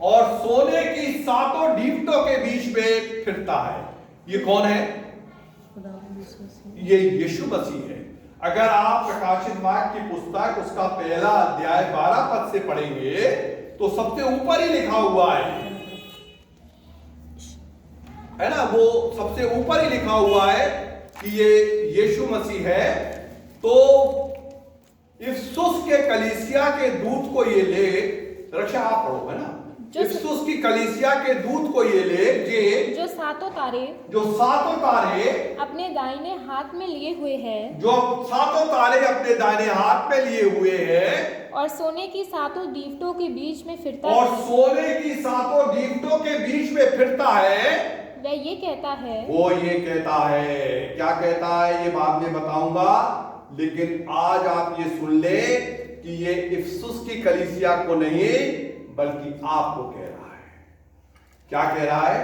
और सोने की सातों ढीवटों के बीच में फिरता है। ये कौन है? ये यीशु मसीह है। अगर आप प्रकाशित वाक्य की पुस्तक उसका पहला अध्याय 12 पद से पढ़ेंगे तो सबसे ऊपर ही लिखा हुआ है ना, वो सबसे ऊपर ही लिखा हुआ है कि ये यीशु मसीह है। तो इफसुस के कलीसिया के दूत को ये ले, रक्षा आप पढ़ो, है ना, इफसुस की कलीसिया के दूत को ये ले जो सातों तारे अपने दाहिने हाथ में लिए हुए हैं, जो सातों तारे अपने दाहिने हाथ में लिए हुए हैं, और सोने की सातों दीवटों के बीच में फिरता और है। सोने की सातों दीवटों के बीच में फिरता है। वह ये कहता है, वो ये कहता है, क्या कहता है ये बाद में बताऊंगा, लेकिन आज आप ये सुन ले कि ये इफसुस की कलीसिया को नहीं बल्कि आपको कह रहा है। क्या कह रहा है?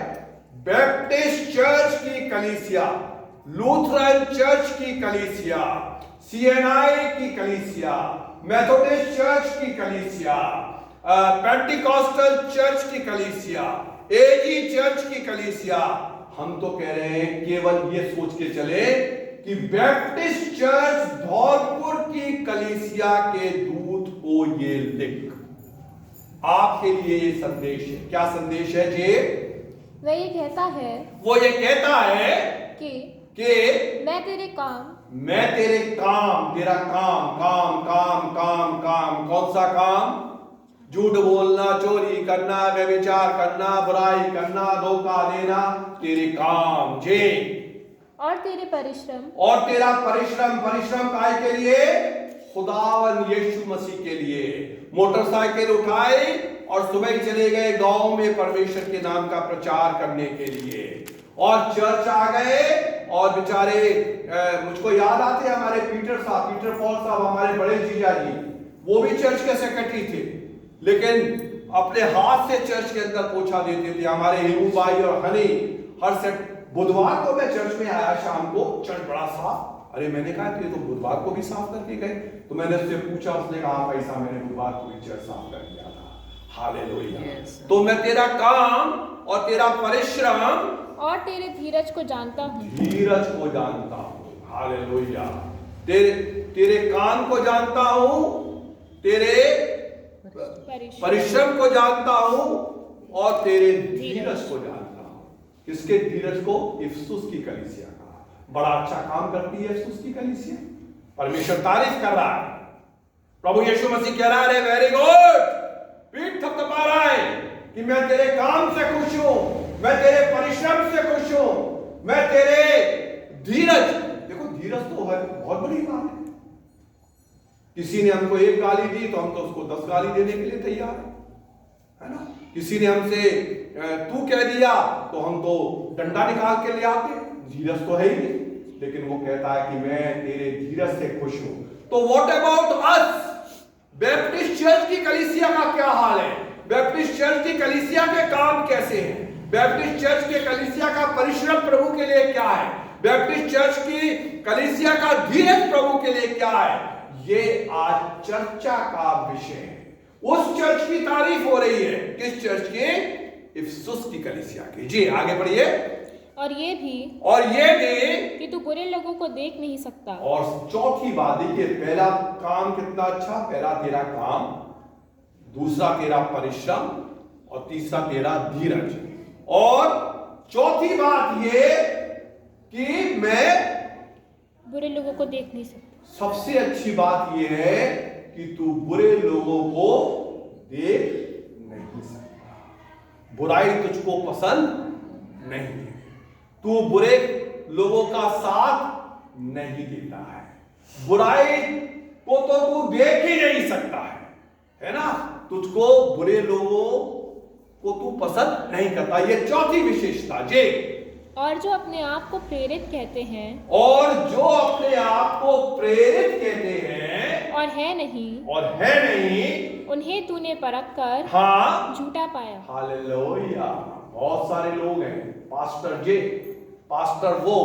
बैप्टिस्ट चर्च की कलीसिया, लूथरन चर्च की कलीसिया, सीएनआई की कलीसिया, मेथोडिस्ट चर्च की कलीसिया, पेंटिकॉस्टल चर्च की कलीसिया, एजी चर्च की कलीसिया, हम तो कह रहे हैं केवल ये सोच के चले कि बैप्टिस्ट चर्च धौलपुर की कलीसिया के दूत को ये लिख। आपके लिए ये संदेश है। क्या संदेश है जी? वह ये कहता है, वो ये कहता है कि मैं तेरे काम, तेरा काम, कौन सा काम? झूठ बोलना, चोरी करना, व्यभिचार करना, बुराई करना, धोखा देना, तेरे काम जे, और तेरे परिश्रम, और तेरा परिश्रम काय के लिए? खुदावन यीशु मसीह के लिए। मोटरसाइकिल उठाए और सुबह चले गए गांव में परमेश्वर के नाम का प्रचार करने के लिए, और चर्च आ गए, और बेचारे मुझको याद आते हैं हमारे पीटर पॉल साहब, हमारे बड़े जीजा जी, वो भी चर्च के सेक्रेटरी थे, लेकिन अपने हाथ से चर्च के अंदर पोछा देते थे। हमारे हेमू भाई और हनी, हर सेट बुधवार को मैं चर्च में आया शाम को, चर्च बड़ा साफ। अरे मैंने कहा कि ये तो बुधवार को भी साफ करके गए। तो मैंने उससे पूछा, उसने कहा पैसा मैंने बुधवार को भी चर्च साफ कर दिया था। हालेलुया। तो मैं तेरा काम और तेरा परिश्रम और तेरे धीरज को जानता हूँ। हालेलुया। तेरे काम को जानता हूँ, तेरे परिश्रम को जानता हूँ, और तेरे धीरज को जानता हूँ। किसके धीरज को? इफसुस की कलीसिया का। बड़ा अच्छा काम करती है इफसुस की कलीसिया। परमेश्वर तारीफ कर रहा है। प्रभु यीशु मसीह कह रहा है, वेरी गुड, पीठ थपथपा रहा है कि मैं तेरे काम से खुश हूं, मैं तेरे परिश्रम से खुश हूं, मैं तेरे धीरज। देखो धीरज तो है बहुत बड़ी बात है। किसी ने हमको एक गाली दी तो हम तो उसको 10 गाली देने के लिए तैयार है ना। किसी ने हमसे तू कह दिया तो हम तो डंडा निकाल के ले आते। धीरज तो है ही नहीं, लेकिन वो कहता है कि मैं तेरे धीरज से खुश हूं। तो what about us? Baptist church की कलीसिया का क्या हाल है? बैप्टिस्ट चर्च की कलीसिया के काम कैसे हैं? बैप्टिस्ट चर्च के कलीसिया का परिश्रम प्रभु के लिए क्या है? बैप्टिस्ट चर्च की कलीसिया का धीरज प्रभु के लिए क्या है? ये आज चर्चा का विषय है। उस चर्च की तारीफ हो रही है। किस चर्च की? इफसुस की कलीसिया की। जी आगे बढ़िए। और ये भी कि तू बुरे लोगों को देख नहीं सकता। और चौथी बात देखिए, पहला काम कितना अच्छा, पहला तेरा काम, दूसरा तेरा परिश्रम, और तीसरा तेरा धीरज, और चौथी बात ये कि मैं बुरे लोगों को देख नहीं सकता। सबसे अच्छी बात यह है कि तू बुरे लोगों को देख नहीं सकता। बुराई तुझको पसंद नहीं है, तू बुरे लोगों का साथ नहीं देता है, बुराई को तो तू देख ही नहीं सकता है ना। तुझको बुरे लोगों को तू पसंद नहीं करता। ये चौथी विशेषता। जी। और जो अपने आप को प्रेरित कहते हैं, और है नहीं, उन्हें तूने परख कर झूठा पाया। हालेलुया। बहुत सारे लोग हैं, पास्टर वो,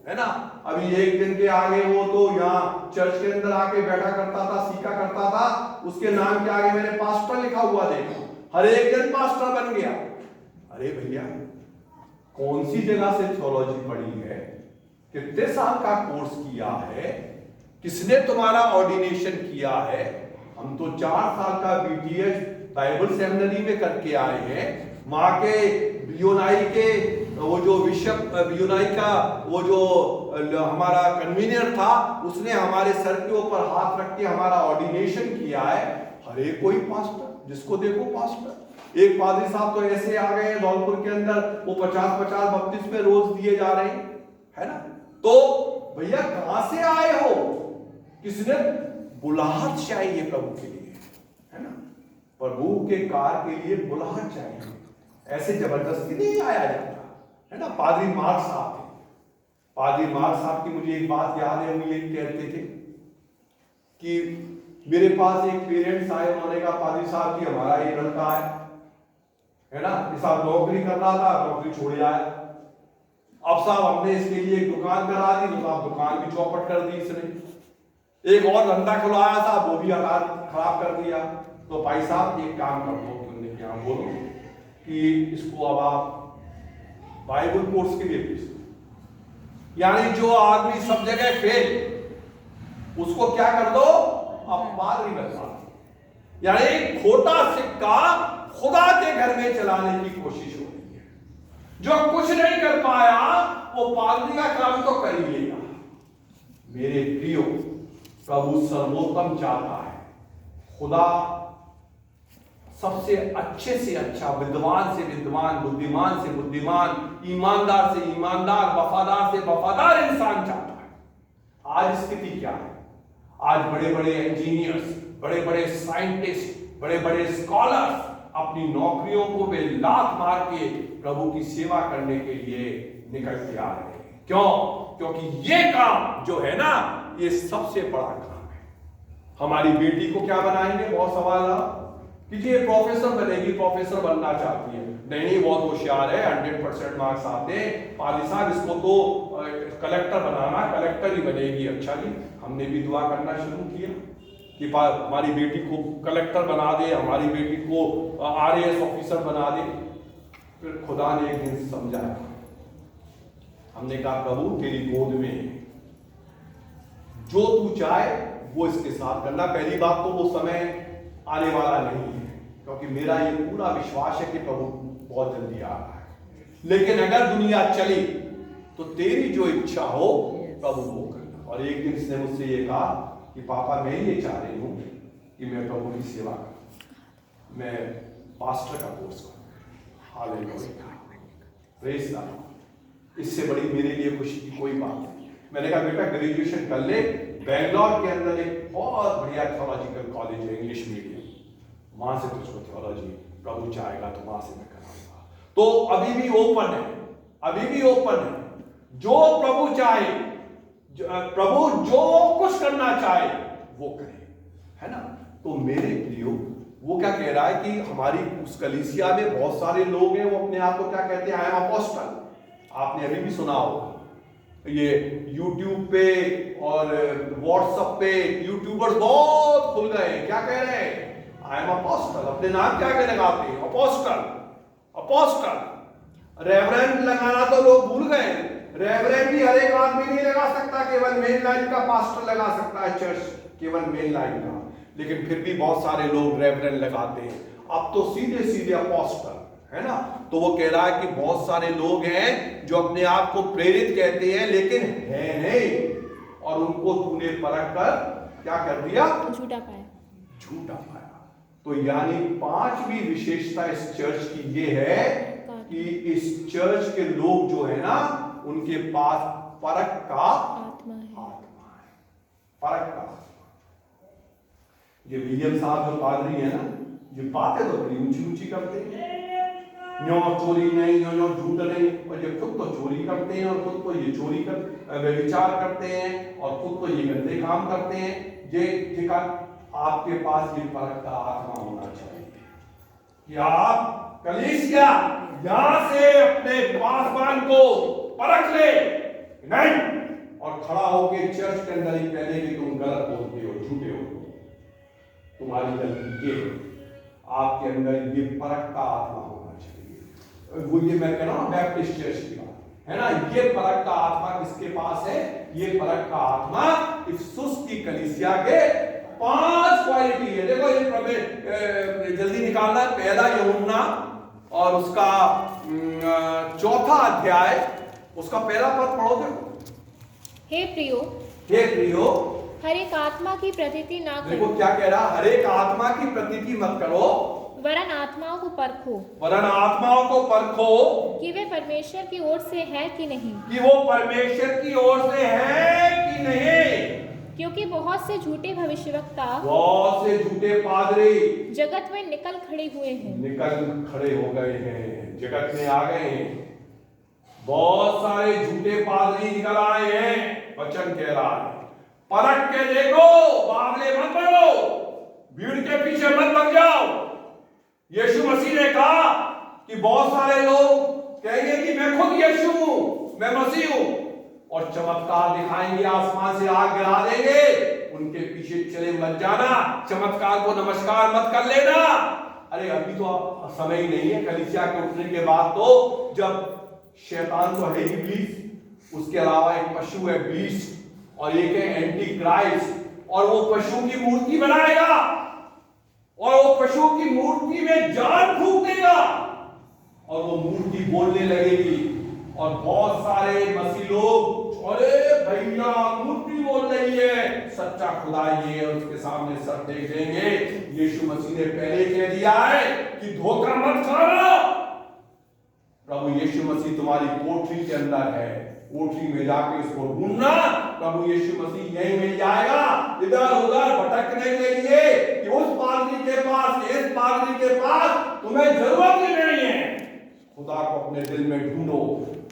है ना। अभी एक दिन के आगे वो तो यहाँ चर्च के अंदर आके बैठा करता था, सीखा करता था, उसके नाम के आगे मैंने पास्टर लिखा हुआ देखा, हर एक दिन पास्टर बन गया। अरे भैया, कौन सी जगह से थियोलॉजी पढ़ी है, कितने साल का कोर्स किया है, किसने तुम्हारा ऑर्डिनेशन किया है? हम तो 4 साल का बीटीएच बाइबल सेमिनरी में करके आए हैं। वहां के बियोनाई के वो जो बिशप बियोनाई का वो जो हमारा कन्वीनर था, उसने हमारे सर के ऊपर हाथ रख के हमारा ऑर्डिनेशन किया है। हरे कोई पास्टर, जिसको देखो पास्टर। एक पादरी साहब तो ऐसे आ गए धौलपुर के अंदर, वो 50-50 बपतिस्मे रोज दिए जा रहे हैं, है ना। तो भैया कहां से आए हो? किसने बुलाहट चाहिए प्रभु के लिए, है ना। प्रभु के कार्य के लिए बुलाहट चाहिए, ऐसे जबरदस्ती नहीं आया जाता, है ना। पादरी मार्क साहब थे, पादरी मार्क साहब की मुझे एक बात याद है, वो ये कहते थे कि मेरे पास एक पेरेंट्स आए, उन्होंने कहा पादरी साहब जी हमारा ये लड़का है ना, ये साहब नौकरी कर रहा था, नौकरी छोड़ आया। अब साहब हमने इसके लिए एक दुकान करा दी, तो साहब दुकान भी चौपट कर दी इसने। एक और धंधा खुलवाया साहब, वो भी खराब कर दिया। तो भाई साहब एक काम कर दो, तुमने क्या बोलो कि इसको अब आप बाइबल कोर्स के लिए भेज दो। यानी जो आदमी सब जगह फेल, उसको क्या कर दो, अब पादरी बनवा दो। यानी खोटा सिक्का खुदा के घर में चलाने की कोशिश हो रही है। जो कुछ नहीं कर पाया वो पादरी का काम तो कर ही लेगा। मेरे प्रियो, प्रभु सर्वोत्तम चाहता है, खुदा सबसे अच्छे से अच्छा, विद्वान से विद्वान, बुद्धिमान से बुद्धिमान, ईमानदार से ईमानदार, वफादार से वफादार इंसान चाहता है। आज स्थिति क्या है? आज बड़े बड़े इंजीनियर्स, बड़े बड़े साइंटिस्ट, बड़े बड़े स्कॉलर्स अपनी नौकरियों को वे लात मार के प्रभु की सेवा करने के लिए निकल के आ रहे हैं। क्यों? क्योंकि ये काम जो है ना, ये सबसे बड़ा काम है। हमारी बेटी को क्या बनाएंगे? बहुत सवाल रहा कि ये प्रोफेसर बनेगी, प्रोफेसर बनना चाहती है। नहीं, बहुत होशियार है, 100% मार्क्स आते हैं। पाली साहब इसको तो कलेक्टर बनाना, कलेक्टर ही बनेगी। अच्छा जी, हमने भी दुआ करना शुरू किया कि हमारी बेटी को कलेक्टर बना दे, हमारी बेटी को RAS ऑफिसर बना दे। फिर खुदा ने एक दिन समझाया, हमने कहा प्रभु तेरी गोद में जो तू चाहे वो इसके साथ करना। पहली बात तो वो समय आने वाला नहीं है, क्योंकि मेरा ये पूरा विश्वास है कि प्रभु बहुत जल्दी आ रहा है। लेकिन अगर दुनिया चली तो तेरी जो इच्छा हो प्रभु वो करना। और एक दिन इसने मुझसे ये कहा कि पापा मैं ये चाह रही हूं कि मैं प्रभु की सेवा करूं, मैं पास्टर का कोर्स करूं। Hallelujah, praise God. इससे बड़ी मेरे लिए खुशी की कोई बात नहीं। मैंने कहा बेटा ग्रेजुएशन कर ले, बेंगलोर के अंदर एक बहुत बढ़िया थियोलॉजिकल कॉलेज है, इंग्लिश मीडियम, वहां से तुझको थियोलॉजी प्रभु चाहेगा तो वहां से मैं कराऊंगा। तो अभी भी ओपन है, अभी भी ओपन है। जो प्रभु चाहे, प्रभु जो कुछ करना चाहे वो करे, है ना। तो मेरे प्रियो, वो क्या कह रहा है कि हमारी उस कलीसिया में बहुत सारे लोग हैं, वो अपने आप को क्या कहते हैं, आई एम अपोस्टल। आपने अभी भी सुना होगा, ये YouTube पे और WhatsApp पे यूट्यूबर्स बहुत खुल गए हैं। क्या कह रहे हैं? I am apostle. अपने नाम क्या के लगाते हैं? Apostle, apostle. रेवरेंड लगाना तो लोग भूल गए। रेवरेंड भी हर एक आदमी नहीं लगा सकता, केवल मेन लाइन का पास्टर लगा सकता है, चर्च केवल मेन लाइन का। लेकिन फिर भी बहुत सारे लोग रेवरेंड लगाते हैं। अब तो सीधे सीधे अपोस्टल, है ना। तो वो कह रहा है कि बहुत सारे लोग हैं जो अपने आप को प्रेरित कहते हैं लेकिन है नहीं, और उनको तूने परख कर क्या कर दिया? झूठा पाया, झूठा पाया। तो यानी 5वीं विशेषता इस चर्च की ये है कि इस चर्च के लोग जो है ना, उनके पास परख का आत्मा है, परख का। ये विलियम साहब जो पादरी है ना, ये बातें तो बड़ी ऊंची ऊंची करते हैं, न्यो चोरी नहीं, न्यो झूठ नहीं, और ये खुद तो चोरी करते हैं, और खुद तो ये चोरी कर व्यभिचार करते हैं, और खुद तो ये गंदे काम करते हैं। ये आपके पास ये परख का आत्मा होना चाहिए कि आप कलीसिया यहां से अपने पासवान को परख ले नहीं, और खड़ा होके चर्च के अंदर ही कहने कि तुम गलत बोलते हो, झूठे हो, तुम्हारी गलती ये है, आपके अंदर ये परख का आत्मा होना चाहिए। वो ये मैं कह रहा हूं बैप्टिस्ट चर्च की बात है ना, ये परख का आत्मा किसके पास है? ये परख का आत्मा इफिसुस की कलीसिया के 5 क्वालिटी है। देखो ये जल्दी निकालना, पहला यूहन्ना और उसका 4था अध्याय, उसका पहला पद पढ़ो। देखो, हे प्रियो, हर एक आत्मा की प्रतीति ना करो। देखो क्या कह रहा, हर एक आत्मा की प्रतीति मत करो, वरन आत्माओं को परखो, कि वे परमेश्वर की ओर से है कि नहीं, क्योंकि बहुत से झूठे भविष्यवक्ता, बहुत से झूठे पादरी जगत में निकल खड़े हो गए हैं, जगत में आ गए हैं। बहुत सारे झूठे पादरी निकल आए हैं। वचन कह रहा है परख के देखो, बावले मत बनो, भीड़ के पीछे मत लग जाओ। यीशु मसीह ने कहा कि बहुत सारे लोग कहेंगे कि मैं खुद यीशु हूं, मैं मसीह हूं, और चमत्कार दिखाएंगे, आसमान से आग गिरा देंगे, उनके पीछे चले मत जाना, चमत्कार को नमस्कार मत कर लेना। अरे अभी तो समय ही नहीं है, कलीसिया के उठने के बाद तो, जब शैतान तो है इब्लीस, उसके अलावा एक पशु है बीस्ट, और एक है एंटी क्राइस्ट, और वो पशु की मूर्ति बनाएगा, और वो पशु की मूर्ति में जान फूंक देगा, और वो मूर्ति बोलने लगेगी, और बहुत सारे मसीह लोग, अरे भैया मूर्ति बोल रही है, सच्चा खुदा ये है, उसके सामने सब देख देंगे। यीशु मसीह ने पहले कह दिया है कि धोखा मत खाना। प्रभु यीशु मसीह तुम्हारी कोठरी के अंदर है, कोठरी में जाके उसको ढूंढना, प्रभु यीशु मसीह यहीं मिल जाएगा। इधर उधर भटकने के लिए कि उस पादरी के पास, इस पादरी के पास तुम्हें जरूरत ही नहीं है। खुदा को अपने दिल में ढूंढो।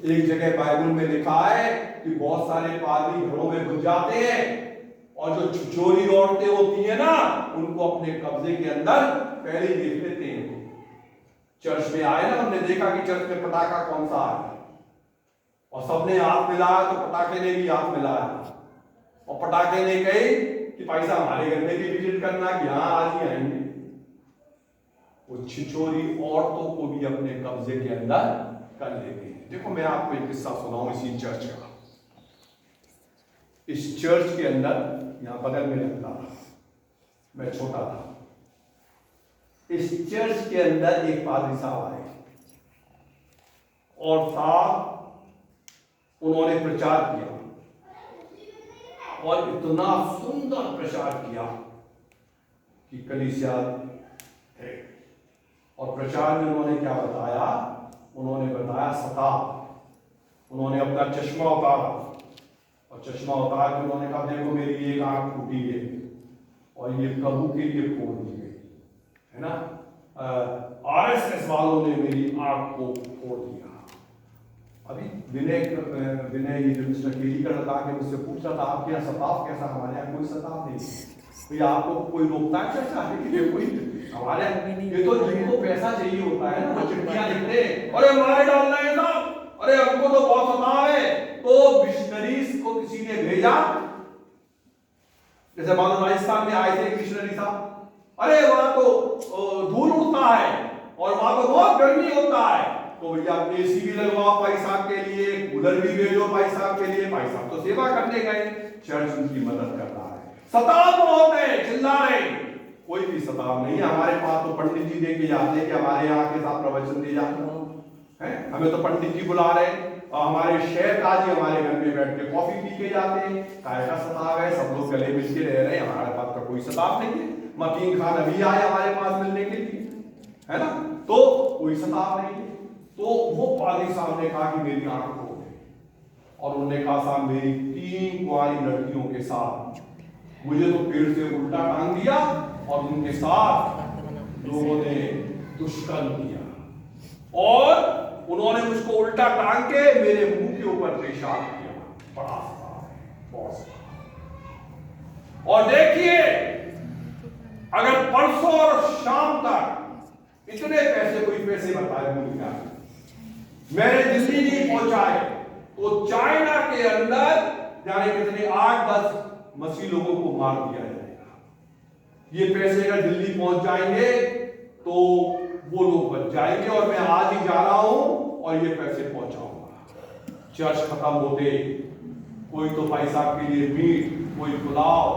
एक जगह बाइबल में लिखा है कि बहुत सारे पादरी घरों में घुस जाते हैं, और जो चोरी औरतें होती है ना, उनको अपने कब्जे के अंदर पहले ही देख लेते हैं। चर्च में आए ना, हमने देखा कि चर्च में पटाखा कौन सा है, और सबने हाथ मिलाया तो पटाखे ने भी हाथ मिलाया, और पटाखे ने कही कि पैसा हमारे घर में भी विजिट करना, कि हाँ आज ही आएंगे। वो छिछोरी औरतों को भी अपने कब्जे के अंदर कर लेते हैं। देखो मैं आपको एक किस्सा सुनाऊं इसी चर्च का। इस चर्च के अंदर, यहां बगल में लगता था, मैं छोटा था, इस चर्च के अंदर एक पादरी साहब आए, और साहब उन्होंने प्रचार किया, और इतना सुंदर प्रचार किया कि कलीसिया है। और प्रचार में उन्होंने क्या बताया? उन्होंने बताया सताप। उन्होंने अपना चश्मा उतारा, और चश्मा उतार के उन्होंने कहा देखो मेरी एक आंख टूटी है, और ये प्रभु के लिए फोड़ दी गई है ना, आरएसएस वालों ने मेरी आंख को फोड़ दिया। अभी विनय ये जो मिस्टर केली का लड़का के मुझसे पूछ रहा था आपके यहाँ सताप कैसा? हमारे यहाँ कोई सताप नहीं, तो आपको कोई रोकता है चर्चा है? कोई हमारे ये तो जिनको पैसा चाहिए होता है ना, वो चिट्ठियां लिखते हैं, अरे हमारे डालना है साहब, अरे हमको तो बहुत सताव है। तो मिशनरीज को किसी ने भेजा, जैसे मानो राजस्थान में आए थे मिशनरी साहब, अरे वहां तो धूल उड़ता है और वहां तो बहुत गर्मी होता है, तो भैया एसी भी लगवाओ भाई साहब के लिए, कूलर भी भेजो भाई साहब के लिए। भाई साहब तो सेवा करने गए, चर्च उनकी मदद कर रहा है। सताव बहुत है, चिल्ला रहे, कोई भी सताव नहीं। हमारे पास तो पंडित जी दे के जाते कि हमारे यहाँ के साथ प्रवचन दे जाते हैं, हमें तो पंडित जी बुला रहे, और हमारे शेख आज हमारे घर में बैठ के कॉफी पी के जाते हैं। काय का सताव है? सब लोग गले मिल के रह रहे हैं, हमारे पास का कोई सताव नहीं है। मकीन खान अभी आए हमारे पास मिलने के लिए, है ना, तो कोई सताव नहीं है। तो वो पादरी साहब ने कहा कि मेरी आंख खोल दे, और उन्होंने कहा साहब मेरी 3 कुंवारी लड़कियों के साथ मुझे तो पेड़ से उल्टा टांग दिया, और उनके साथ लोगों ने दुष्कर्म किया, और उन्होंने मुझको उल्टा टांग के मेरे मुंह के ऊपर पेशाब किया। बड़ा बहुत। और देखिए अगर परसों और शाम तक इतने पैसे, कोई पैसे बताए मुझे मैंने दिल्ली नहीं पहुंचाए, तो चाइना के अंदर जाने कितने 8-10 मसीह लोगों को मार दिया जाएगा। ये पैसे अगर दिल्ली पहुंच जाएंगे तो वो लोग बच जाएंगे, और मैं आज ही जा रहा हूं और ये पैसे पहुंचाऊंगा। चर्च खत्म होते कोई तो भाई साहब के लिए मीट, कोई पुलाव,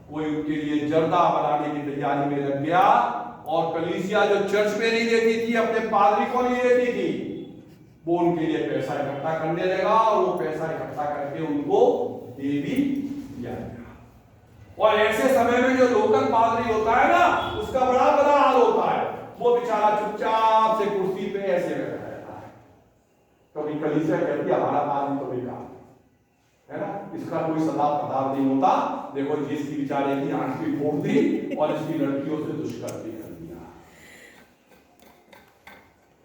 कोई उनके लिए जर्दा बनाने की तैयारी में लग गया, और कलीसिया जो चर्च में नहीं देती थी, अपने पादरी को नहीं देती थी, वो उनके लिए पैसा इकट्ठा करने लगा, और वो पैसा इकट्ठा करके उनको दे भी दिया गया। और ऐसे समय में जो लोकल पादरी होता है ना, उसका बड़ा बड़ा हाल होता है। वो बेचारा चुपचाप से कुर्सी पे ऐसे बैठा रहता है। कभी कलीसिया कहती है हमारा पादरी तो बेकार है ना, इसका कोई सदा पदार्थ नहीं होता। देखो जिसकी बेचारे की आंख भी फोड़ दी और इसकी लड़कियों से दुष्कर्म कर दिया।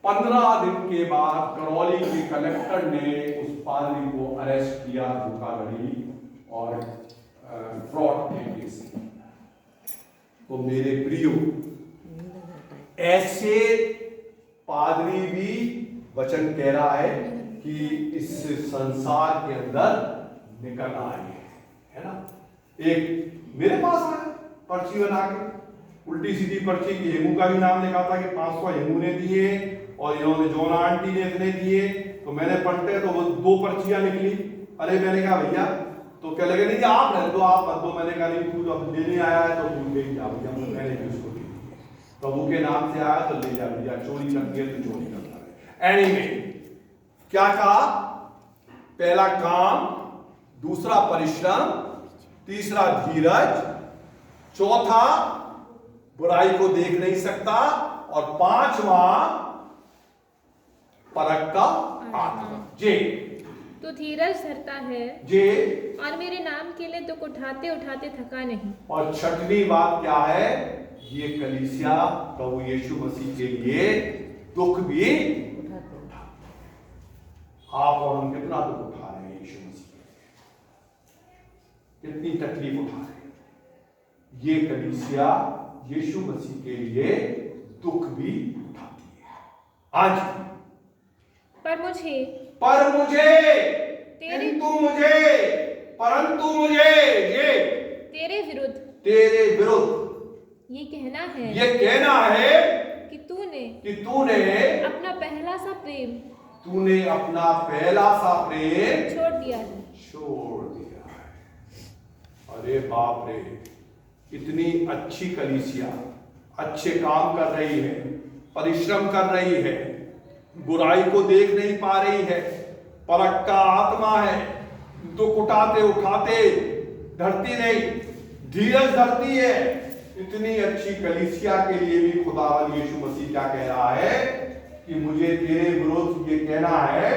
15 दिन के बाद करौली के कलेक्टर ने उस पादरी को अरेस्ट किया धोखाधड़ी और फ्रॉड के केस में। तो मेरे प्रियो, ऐसे पादरी भी वचन कह रहा है कि इस संसार के अंदर निकल आए, है ना। एक मेरे पास आया पर्ची बना के, उल्टी सीधी पर्ची की, हेमू का भी नाम लिखा था कि 500 हेमू ने दिए और इन्होंने जोना आंटी ने इतने दिए। तो मैंने पलटे तो वो 2 पर्चियां निकली। अरे मैंने कहा भैया, तो क्या लगे नहीं आप रह दो, आप मत दो। मैंने कहा नहीं, तू अब लेने आया है तो तू ले जा भैया, मैंने भी उसको दी। प्रभु के नाम से आया तो ले जा भैया, चोरी करती है तो चोरी करता है। एनीवे, क्या कहा? पहला काम, दूसरा परिश्रम, तीसरा धीरज, चौथा बुराई को देख नहीं सकता, और 5वां परख का आत्मा। जे तो धीरज धरता है जे, और मेरे नाम के लिए दुख उठाते उठाते थका नहीं। और छठवीं बात क्या है? ये कलीसिया प्रभु यीशु मसीह के लिए दुख भी उठाते। आप और हम कितना दुख उठा रहे हैं यीशु मसीह के लिए, कितनी तकलीफ उठा रहे हैं। ये कलीसिया यीशु मसीह के लिए दुख भी उठाती है आज। पर मुझे परंतु मुझे ये तेरे विरुद्ध ये कहना है कि तूने अपना पहला सा प्रेम छोड़ दिया है। अरे बाप रे, इतनी अच्छी कलीसिया अच्छे काम कर रही है, परिश्रम कर रही है, बुराई को देख नहीं पा रही है, परख का आत्मा है, दुख उठाते उठाते धरती नहीं, धीरज धरती है। इतनी अच्छी कलीसिया के लिए भी खुदावंद यीशु मसीह क्या कह रहा है कि मुझे तेरे विरुद्ध ये कहना है,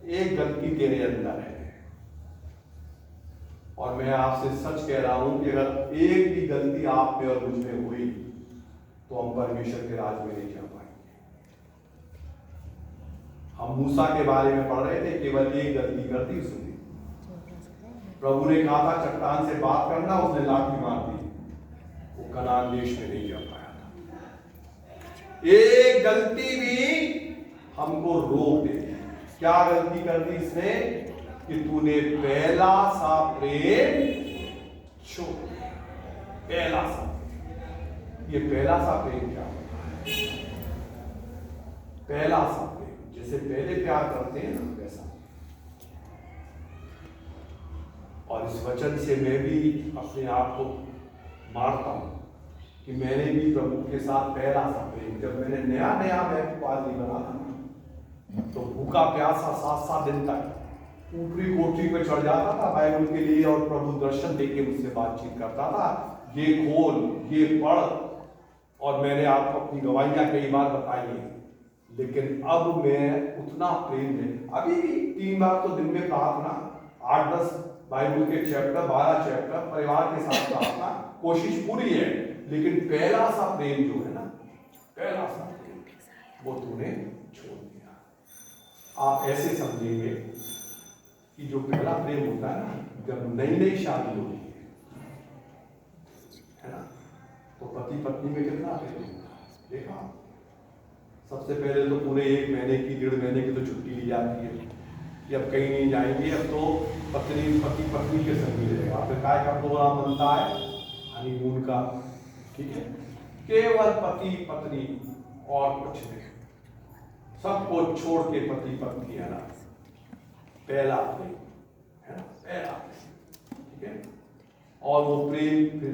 एक गलती तेरे अंदर है। और मैं आपसे सच कह रहा हूं कि अगर एक भी गलती आप में और मुझ में हुई तो हम परमेश्वर के राज में नहीं जा पाएंगे। हम मूसा के बारे में पढ़ रहे थे, केवल एक गलती कर दी उसने। प्रभु ने कहा था चट्टान से बात करना, उसने लाठी मार दी, वो कनान देश में नहीं जा पाया था। एक गलती भी हमको रोक देती। क्या गलती कर दी इसने? कि तूने पहला सा प्रेम छोड़ दिया। पहला सा, ये पहला सा प्रेम क्या होता है? पहला सा प्रेम, जैसे पहले प्यार करते हैं ना वैसा। और इस वचन से मैं भी अपने आप को मारता हूं कि मैंने भी प्रभु के साथ पहला सा प्रेम, जब मैंने नया मैं पादरी बना था तो भूखा प्यासा 7-7 दिन तक ऊपरी कोठरी पे चढ़ जाता था बाइबल के लिए, और प्रभु दर्शन देके मुझसे बातचीत करता था, ये खोल, ये पढ़। और मैंने आपको अपनी गवाहियां कई बार बताई है, लेकिन अब मैं उतना प्रेम नहीं। अभी भी 3 बार तो दिन में प्रार्थना, 8-10 बाइबल के चैप्टर, 12 चैप्टर परिवार के साथ प्रार्थना, कोशिश पूरी है। लेकिन पहला सा प्रेम जो है ना, पहला सा प्रेम, वो तूने छोड़ दिया। आप ऐसे समझेंगे कि जो पहला प्रेम होता है ना, जब नई शादी होती है ना, तो पति पत्नी में कितना प्रेम होता है देखा। सबसे पहले तो पूरे 1 महीने की, 1.5 महीने की तो छुट्टी ली जाती है, कि अब कहीं नहीं जाएंगे, अब तो पति पत्नी के संग ही रहेगा। फिर काय का प्रोग्राम बनता है? हनीमून का, ठीक है, केवल पति पत्नी और कुछ नहीं, सबको छोड़ के पति पत्नी है ना, पहला प्रेम है ना, पहला प्रेम, ठीक है। और वो प्रेम फिर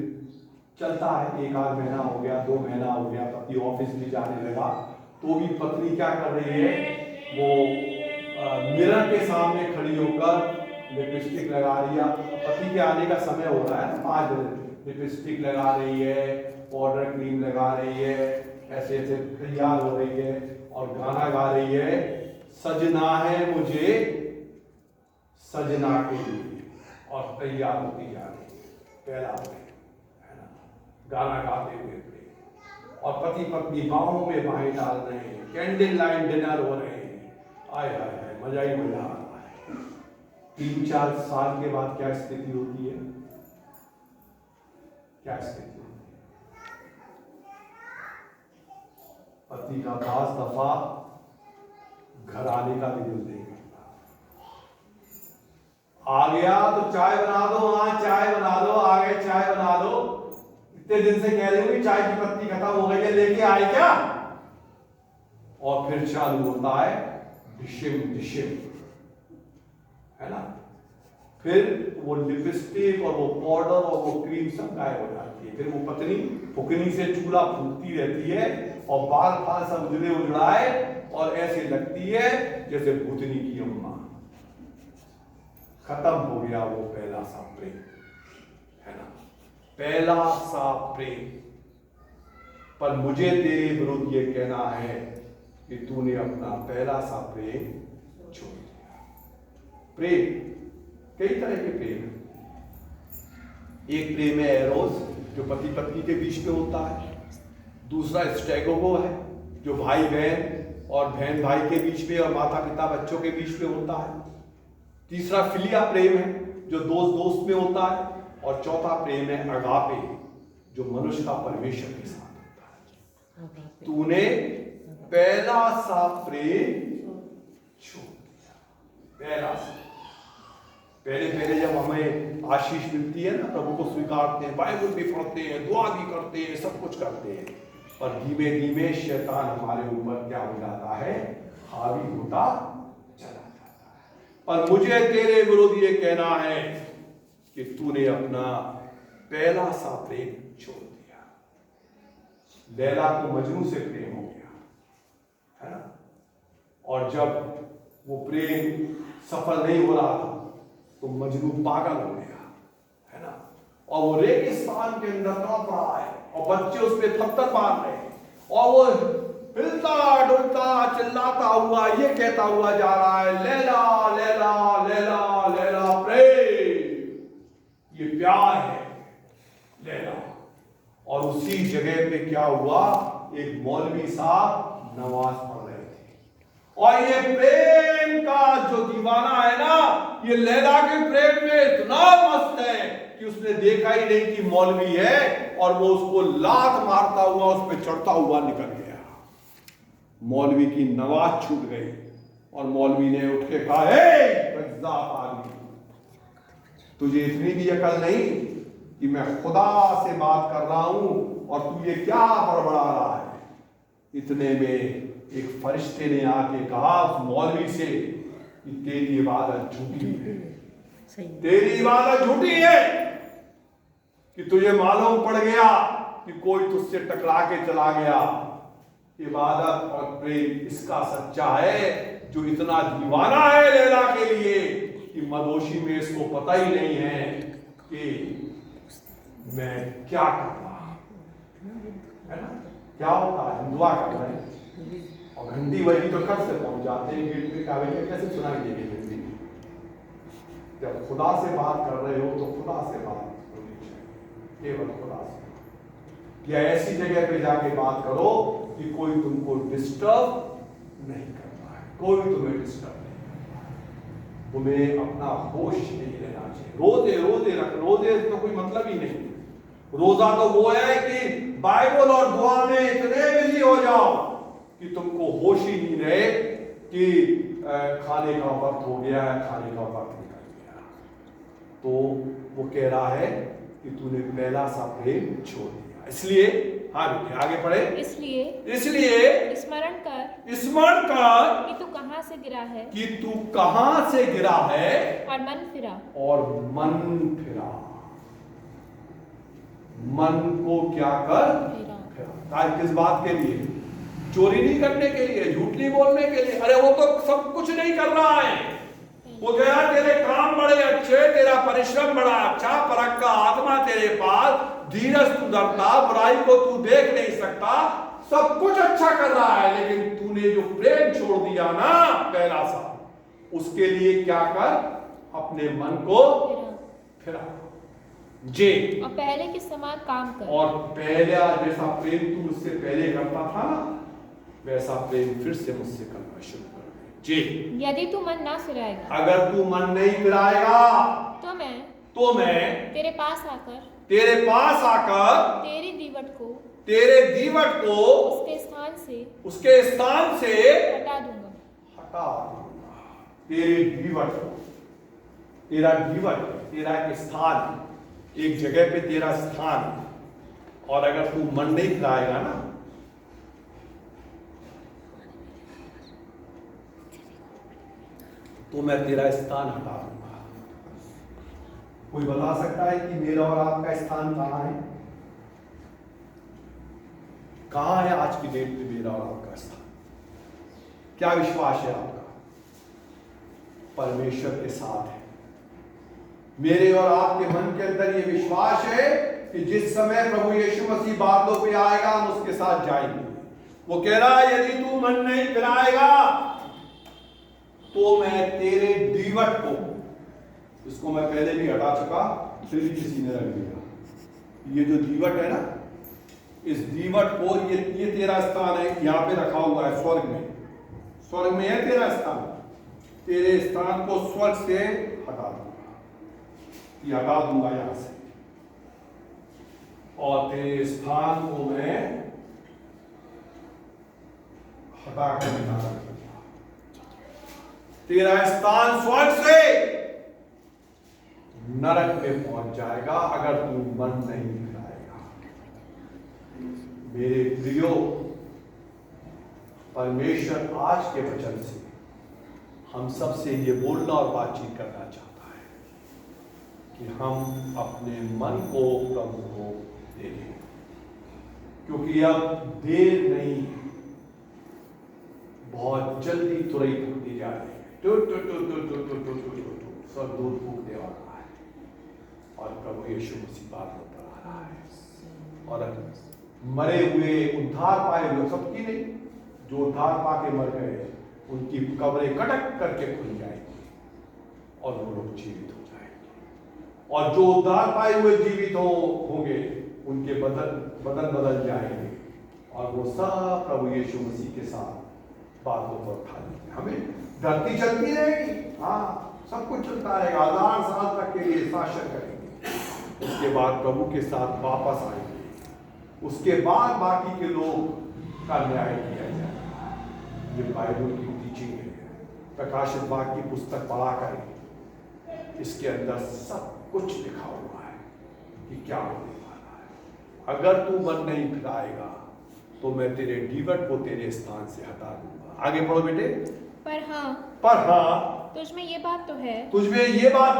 चलता है, एक आध महीना हो गया, 2 महीना हो गया, पति ऑफिस भी जाने लगा, तो भी पत्नी क्या कर रही है, वो मिरर के सामने खड़ी होकर लिपस्टिक लगा रही है। पति के आने का समय हो रहा है ना, 5 बजे, लिपस्टिक लगा रही है, पाउडर क्रीम लगा रही है, ऐसे ऐसे तैयार हो रही है और गाना गा रही है, सजना है मुझे सजना के लिए, और तैयार होती जा रही है, पहला है ना, गाना गाते हुए प्रेम। और पति पत्नी बाहों में बाहें डाल रहे हैं, कैंडल लाइट डिनर हो रहे हैं, आय हाय हाय, मजा ही मजा आ रहा है। 3-4 साल के बाद क्या स्थिति होती है, क्या स्थिति होती है? पति का 10 दफा घर आने का भी दिल नहीं करता। आ गया तो चाय बना दो, हाँ चाय बना दो, आ गए चाय बना दो, इतने दिन से कह रही हूँ चाय की पत्ती खत्म हो गई है, लेके आए क्या? और फिर चालू होता है डिशिम डिशिम, है ना, फिर वो लिपस्टिक और वो पाउडर और वो क्रीम सब गायब हो जाती है। फिर वो पत्नी फुकनी से चूल्हा फूकती रहती है और बाल फाल सब उजड़े उजड़ाए और ऐसे लगती है जैसे भूतनी की अम्मा। खत्म हो गया वो पहला सा प्रेम, है ना, पहला सा प्रेम। पर मुझे तेरे विरुद्ध ये कहना है कि तूने अपना पहला सा प्रेम छोड़ दिया। प्रेम कई तरह के प्रेम है। एक प्रेम है एरोस, जो पति पत्नी के बीच में होता है। दूसरा स्टेगोगो है, जो भाई बहन और बहन भाई के बीच में और माता पिता बच्चों के बीच में होता है। तीसरा फिलिया प्रेम है, जो दोस्त दोस्त में होता है। और चौथा प्रेम है अगापे, जो मनुष्य का परमेश्वर के साथ होता है। तूने पहला सा प्रेम छोड़ दिया। पहला सा, पहले जब हमें आशीष मिलती है ना, प्रभु को स्वीकारते हैं, बाइबल भी पढ़ते हैं, दुआ भी करते हैं, सब कुछ करते हैं, पर धीमे धीमे शैतान हमारे ऊपर क्या हो जाता है, हावी होता चला जाता है। पर मुझे तेरे विरुद्ध ये कहना है कि तूने अपना पहला सा प्रेम छोड़ दिया। लैला को मजनू से प्रेम हो गया, है ना, और जब वो प्रेम सफल नहीं हो रहा था तो मजनू पागल हो गया, है ना, और वो रेगिस्तान के अंदर तड़प रहा है और बच्चे उस पर थप्पड़ मार रहे हैं और वो हिलता डुलता चिल्लाता हुआ ये कहता हुआ जा रहा है, लैला लैला लैला लैला प्रेम, ये प्यार है लैला। और उसी जगह पे क्या हुआ, एक मौलवी साहब नमाज पढ़ रहे थे और ये प्रेम का जो दीवाना है ना, ये लैला के प्रेम में इतना मस्त है कि उसने देखा ही नहीं कि मौलवी है और वो उसको लात मारता हुआ उस पर चढ़ता हुआ निकल गया। मौलवी की नमाज छूट गई और मौलवी ने उठ के कहा, आदमी, तुझे इतनी भी अकल नहीं कि मैं खुदा से बात कर रहा हूं और तू ये क्या बड़बड़ा रहा है। इतने में एक फरिश्ते ने आके कहा उस मौलवी से कि तेरी इबादत झूठी है, तेरी इबादत झूठी है, कि तुझे मालूम पड़ गया कि कोई तुझसे टकरा के चला गया। इबादत और प्रेम इसका सच्चा है जो इतना दीवाना है लैला के लिए कि मदोशी में इसको पता ही नहीं है कि मैं क्या कर रहा हूं, है ना। क्या होता है, हम दुआ कर रहे हैं और घंटी वही तो कब से पहुंच जाते हैं गेट पे, कागज कैसे सुनाई देगी घंटी। जब खुदा से बात कर रहे हो तो खुदा से बात होनी चाहिए, केवल खुदा से। या ऐसी जगह पे जाके बात करो कि कोई तुमको डिस्टर्ब नहीं करता है, कोई तुम्हें डिस्टर्ब नहीं करता है। तुम्हें अपना होश नहीं लेना चाहिए। रोजे रोजे रख, रोजे तो कोई मतलब ही नहीं। रोजा तो वो है कि बाइबल और दुआ में इतने बिजी हो जाओ कि तुमको होश ही नहीं रहे कि खाने का वक्त हो गया है, खाने का वक्त निकल गया, तो वो कह रहा है कि तूने पहला सा प्रेम छोड़ दिया। इसलिए आगे पढ़े। इसलिए स्मरण कर कि तू कहाँ से गिरा है, कि तू कहाँ से गिरा है, और मन फिरा। मन को क्या कर फिरा। किस बात के लिए? चोरी नहीं करने के लिए, झूठ नहीं बोलने के लिए। अरे वो तो सब कुछ नहीं कर रहा है। वो गया, तेरे काम बड़े अच्छे, तेरा परिश्रम बड़ा अच्छा, परख का आत्मा तेरे पास, धीरज तू धरता, बुराई को तू देख नहीं सकता, सब कुछ अच्छा कर रहा है, लेकिन तूने जो प्रेम छोड़ दिया ना पहला सा, उसके लिए क्या कर, अपने मन को फिरा जे, और पहले के समान काम कर। और पहला जैसा प्रेम तू मुझसे पहले करता था ना, वैसा प्रेम फिर से मुझसे करना शुरू कर जी। यदि तू मन ना फिराएगा, अगर तू मन नहीं फिराएगा, तो मैं तेरे पास आकर तेरी दीवट को उसके स्थान से हटा दूंगा। तेरे दीवट को, तेरा दीवट, तेरा एक स्थान, एक जगह पे तेरा स्थान, और अगर तू मन नहीं फिराएगा ना, तो मैं तेरा स्थान हटा दूंगा। कोई बता सकता है कि मेरा और आपका स्थान कहां है? कहां है आज की डेट में मेरा और आपका स्थान? क्या विश्वास है आपका? परमेश्वर के साथ है। मेरे और आपके मन के अंदर ये विश्वास है कि जिस समय प्रभु यीशु मसीह बादलों पे आएगा, हम उसके साथ जाएंगे। वो कह रहा है, यदि तू मन नहीं फिराएगा, तो मैं तेरे दीवट को, इसको मैं पहले भी हटा चुका, फिर भी किसी ने रख दिया। ये जो दीवट है ना, इस दीवट को, ये तेरा स्थान है, यहाँ पे रखा हुआ है स्वर्ग में है तेरा स्थान। तेरे स्थान को स्वर्ग से हटा दूंगा, ये हटा दूंगा यहां से, और तेरे स्थान को मैं हटा कर निकाल दूंगा। तेरा स्थान स्वर्ग से नरक में पहुंच जाएगा अगर तू मन नहीं फिराएगा। मेरे प्रियो, परमेश्वर आज के वचन से हम सब से ये बोलना और बातचीत करना चाहता है कि हम अपने मन को प्रभु को दे दें, क्योंकि अब देर नहीं, बहुत जल्दी तुरंत फूकती जा रही है। सब दूध फूकने वाला है, और प्रभु यीशु मसीह बात पर आ रहा है। और मरे हुए, उद्धार पाए हुए सबकी नहीं, जो उद्धार पाके मर गए, उनकी कब्रें कटक करके खुल जाएंगी और वो लोग जीवित हो जाएंगे। और जो उद्धार पाए हुए जीवित होंगे, उनके बदन बदल जाएंगे, और वो सब प्रभु यीशु मसीह के साथ बातों पर उठा लेंगे। हमें धरती चलती रहेगी, हाँ, सब कुछ चलता रहेगा, 1000 साल तक के लिए शासन करेंगे। उसके बाद प्रभु के साथ वापस आएंगे। उसके बाद बाकी के लोग का न्याय किया जाएगा। ये बाइबल की टीचिंग है। प्रकाशित वाक्य की पुस्तक पढ़ा करें, इसके अंदर सब कुछ लिखा हुआ है कि क्या होने वाला है। अगर तू मन नहीं फिराएगा, तो मैं तेरे दीवट को तेरे स्थान से हटा दूंगा। आगे पढ़ो बेटे। पर हाँ, तुझमें ये बात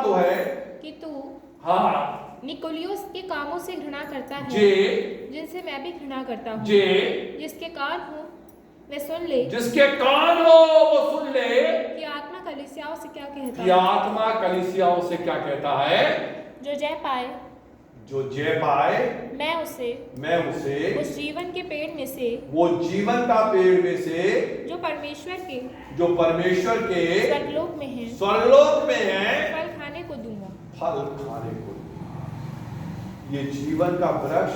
तो है कि तू निकोलियोस के कामों से घृणा करता है, जिनसे मैं भी घृणा करता हूँ। जिसके कान हो वे सुन ले, वो सुन ले कि आत्मा कलीसियाओं से क्या कहता है। आत्मा कलीसियाओं से क्या कहता है। जो जय पाए मैं उसे उस जीवन के पेड़ में से, वो जीवन का पेड़ में से, जो परमेश्वर के स्वर्गलोक में है, फल खाने को दूंगा। ये जीवन का वृक्ष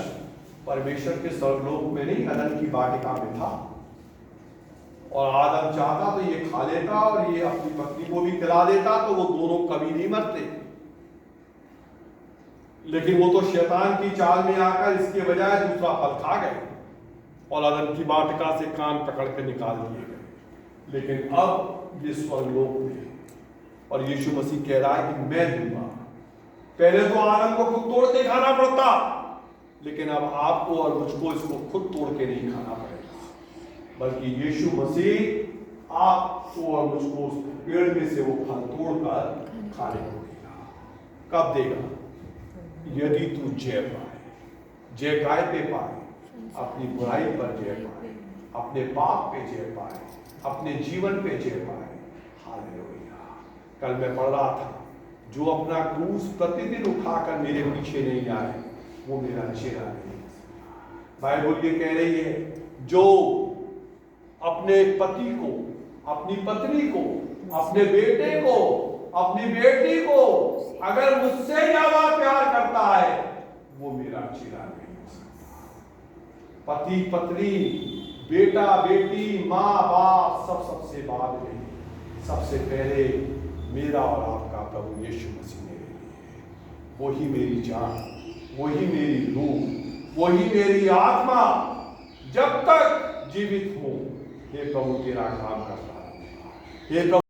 परमेश्वर के स्वर्गलोक में नहीं, अदन की वाटिका में था, और आदम चाहता तो ये खा लेता और ये अपनी पत्नी को भी खिला देता, तो वो दोनों कभी नहीं मरते। लेकिन वो तो शैतान की चाल में आकर इसके बजाय दूसरा फल खा गए, और अदन की वाटिका से कान पकड़ के निकाल दिए गए। लेकिन अब ये स्वर्गलोक में, और यीशु मसीह कह रहा है कि मैं दूंगा। पहले तो आदम को खुद तोड़ के खाना पड़ता, लेकिन अब आपको और मुझको इसको खुद तोड़ के नहीं खाना पड़ेगा, बल्कि यीशु मसीह आपको और मुझको उस पेड़ में से वो फल तोड़कर खाने को देगा। कब देगा? यदि तू जय पाए, जय काय पे पाए, अपनी बुराई पर जय पाए, अपने पाप पे जय पाए, अपने जीवन पे जय पाए। हालेलुया। कल मैं पढ़ रहा था, जो अपना क्रूस प्रतिदिन उठाकर मेरे पीछे नहीं आए वो मेरा चेहरा नहीं। बाइबल ये कह रही है, जो अपने पति को, अपनी पत्नी को, अपने बेटे को, अपनी बेटी को अगर मुझसे ज्यादा प्यार करता है वो मेरा चेहरा नहीं हो सकता। पति पत्नी, बेटा बेटी, माँ बाप सब सबसे बाद में, सबसे पहले मेरा और आपका प्रभु यीशु मसीह मेरे लिए। वही मेरी जान, वही मेरी रूह, वही मेरी आत्मा जब तक जीवित हूं, हे प्रभु तेरा काम करता रहूंगा। हे प्रभु